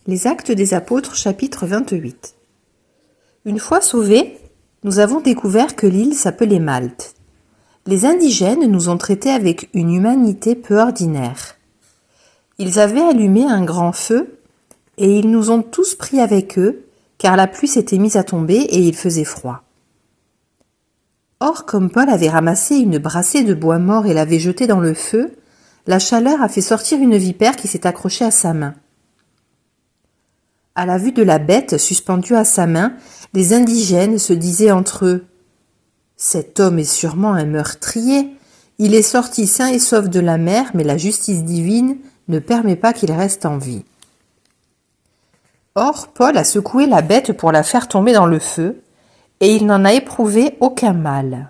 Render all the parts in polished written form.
Les Actes des Apôtres, chapitre 28. Une fois sauvés, nous avons découvert que l'île s'appelait Malte. Les indigènes nous ont traités avec une humanité peu ordinaire. Ils avaient allumé un grand feu et ils nous ont tous pris avec eux, car la pluie s'était mise à tomber et il faisait froid. Or, comme Paul avait ramassé une brassée de bois mort et l'avait jetée dans le feu, la chaleur a fait sortir une vipère qui s'est accrochée à sa main. À la vue de la bête suspendue à sa main, les indigènes se disaient entre eux « Cet homme est sûrement un meurtrier. Il est sorti sain et sauf de la mer, mais la justice divine ne permet pas qu'il reste en vie. » Or, Paul a secoué la bête pour la faire tomber dans le feu, et il n'en a éprouvé aucun mal,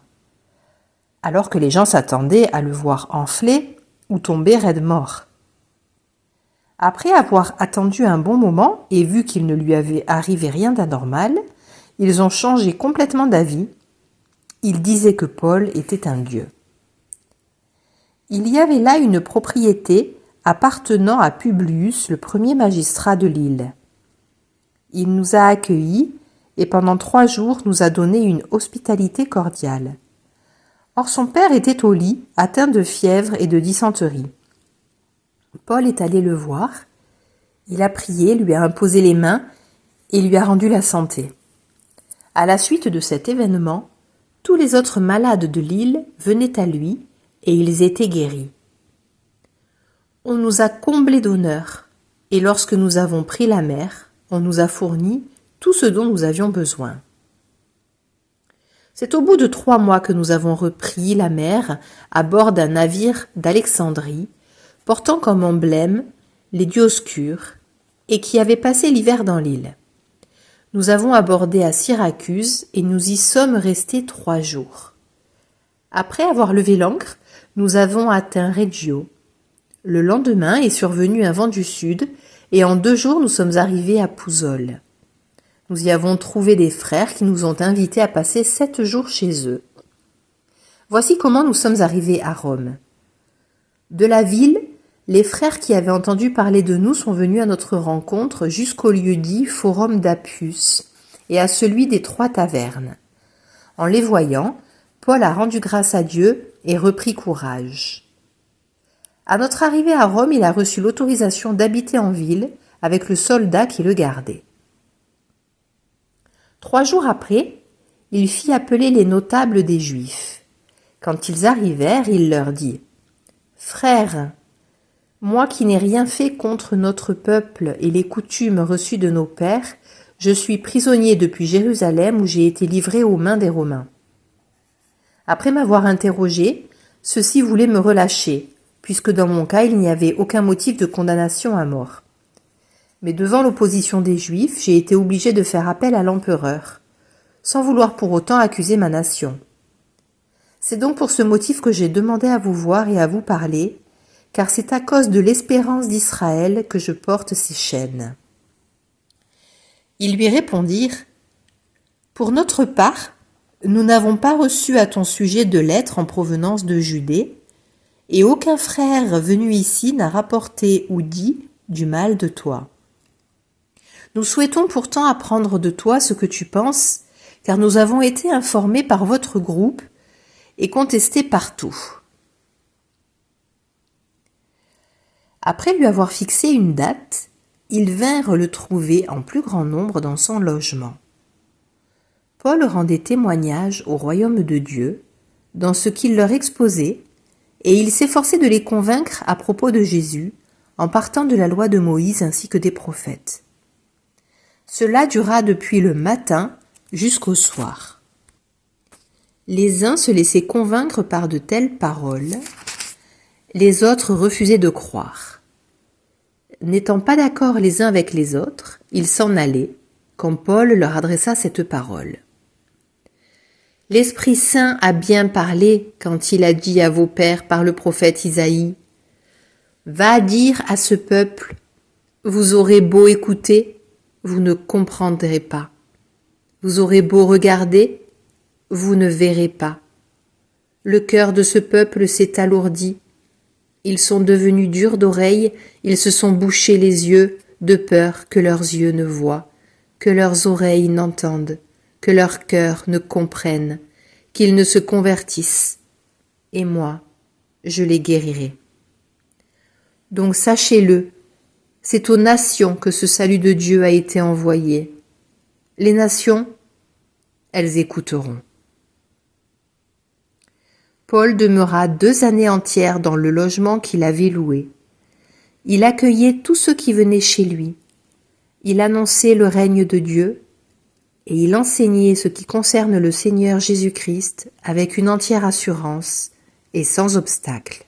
alors que les gens s'attendaient à le voir enfler ou tomber raide mort. Après avoir attendu un bon moment et vu qu'il ne lui avait arrivé rien d'anormal, ils ont changé complètement d'avis. Ils disaient que Paul était un dieu. Il y avait là une propriété appartenant à Publius, le premier magistrat de l'île. Il nous a accueillis et pendant 3 jours nous a donné une hospitalité cordiale. Or son père était au lit, atteint de fièvre et de dysenterie. Paul est allé le voir, il a prié, lui a imposé les mains et lui a rendu la santé. À la suite de cet événement, tous les autres malades de l'île venaient à lui et ils étaient guéris. On nous a comblés d'honneur et lorsque nous avons pris la mer, on nous a fourni tout ce dont nous avions besoin. C'est au bout de 3 mois que nous avons repris la mer à bord d'un navire d'Alexandrie, portant comme emblème les Dioscures, et qui avait passé l'hiver dans l'île. Nous avons abordé à Syracuse et nous y sommes restés 3 jours. Après avoir levé l'ancre, nous avons atteint Reggio. Le lendemain est survenu un vent du sud, et en 2 jours nous sommes arrivés à Pouzole. Nous y avons trouvé des frères qui nous ont invités à passer 7 jours chez eux. Voici comment nous sommes arrivés à Rome. De la ville, les frères qui avaient entendu parler de nous sont venus à notre rencontre jusqu'au lieu dit Forum d'Appius et à celui des 3 tavernes. En les voyant, Paul a rendu grâce à Dieu et repris courage. À notre arrivée à Rome, il a reçu l'autorisation d'habiter en ville avec le soldat qui le gardait. 3 jours après, il fit appeler les notables des Juifs. Quand ils arrivèrent, il leur dit « Frères, moi qui n'ai rien fait contre notre peuple et les coutumes reçues de nos pères, je suis prisonnier depuis Jérusalem où j'ai été livré aux mains des Romains. Après m'avoir interrogé, ceux-ci voulaient me relâcher, puisque dans mon cas il n'y avait aucun motif de condamnation à mort. Mais devant l'opposition des Juifs, j'ai été obligé de faire appel à l'empereur, sans vouloir pour autant accuser ma nation. C'est donc pour ce motif que j'ai demandé à vous voir et à vous parler, car c'est à cause de l'espérance d'Israël que je porte ces chaînes. » Ils lui répondirent « Pour notre part, nous n'avons pas reçu à ton sujet de lettres en provenance de Judée, et aucun frère venu ici n'a rapporté ou dit du mal de toi. Nous souhaitons pourtant apprendre de toi ce que tu penses, car nous avons été informés par votre groupe et contestés partout. » Après lui avoir fixé une date, ils vinrent le trouver en plus grand nombre dans son logement. Paul rendait témoignage au royaume de Dieu dans ce qu'il leur exposait, et il s'efforçait de les convaincre à propos de Jésus, en partant de la loi de Moïse ainsi que des prophètes. Cela dura depuis le matin jusqu'au soir. Les uns se laissaient convaincre par de telles paroles, les autres refusaient de croire. N'étant pas d'accord les uns avec les autres, ils s'en allaient, quand Paul leur adressa cette parole. « L'Esprit Saint a bien parlé quand il a dit à vos pères par le prophète Isaïe « Va dire à ce peuple, vous aurez beau écouter, vous ne comprendrez pas. Vous aurez beau regarder, vous ne verrez pas. Le cœur de ce peuple s'est alourdi. Ils sont devenus durs d'oreilles, ils se sont bouchés les yeux, de peur que leurs yeux ne voient, que leurs oreilles n'entendent, que leur cœur ne comprenne, qu'ils ne se convertissent. Et moi, je les guérirai. Donc sachez-le, c'est aux nations que ce salut de Dieu a été envoyé. Les nations, elles écouteront. Paul demeura 2 années entières dans le logement qu'il avait loué. Il accueillait tous ceux qui venaient chez lui. Il annonçait le règne de Dieu et il enseignait ce qui concerne le Seigneur Jésus-Christ avec une entière assurance et sans obstacle.